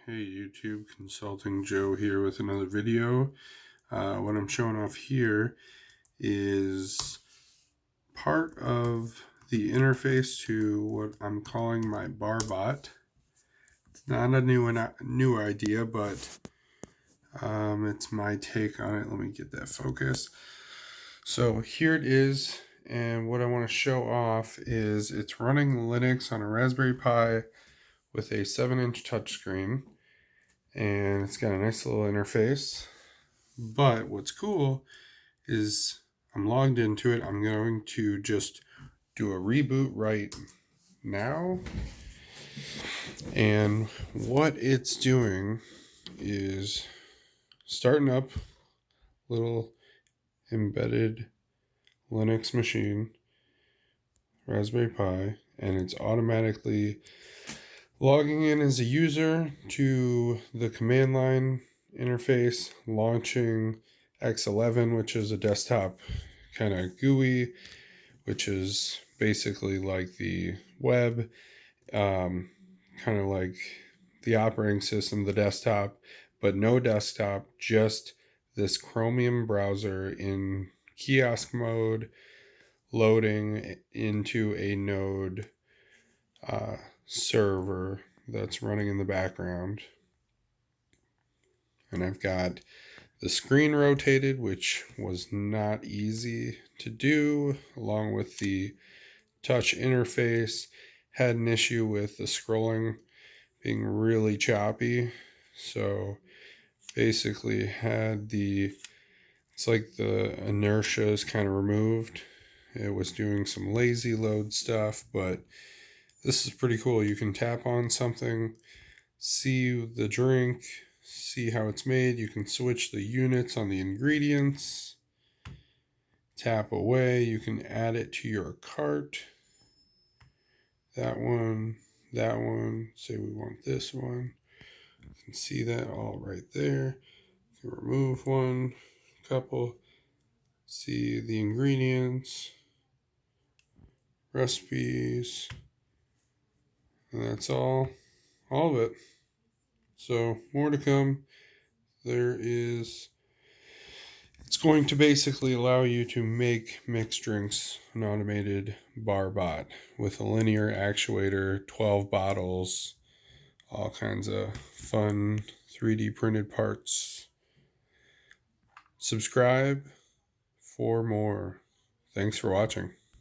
Hey YouTube, Consulting Joe here with another video. What I'm showing off here is part of the interface to what I'm calling my BarBot. It's not a new idea, but it's my take on it. Let me get that focus. So here it is, and what I want to show off is it's running Linux on a Raspberry Pi with a 7-inch touchscreen. And it's got a nice little interface. But what's cool is I'm logged into it. I'm going to just do a reboot right now. And what it's doing is starting up little embedded Linux machine, Raspberry Pi, and it's automatically logging in as a user to the command line interface, launching X11, which is a desktop kind of GUI, which is basically like the web, kind of like the operating system, the desktop, but no desktop, just this Chromium browser in kiosk mode, loading into a node server that's running in the background. And I've got the screen rotated, which was not easy to do, along with the touch interface. Had an issue with the scrolling being really choppy, so basically had it's like the inertia is kind of removed. It was doing some lazy load stuff, but this is pretty cool. You can tap on something, see the drink, see how it's made. You can switch the units on the ingredients. Tap away. You can add it to your cart. That one. Say we want this one. You can see that all right there. You can remove one, couple. See the ingredients, recipes. And that's all of it. So more to come. It's going to basically allow you to make mixed drinks, an automated BarBot with a linear actuator, 12 bottles, all kinds of fun 3D printed parts. Subscribe for more. Thanks for watching.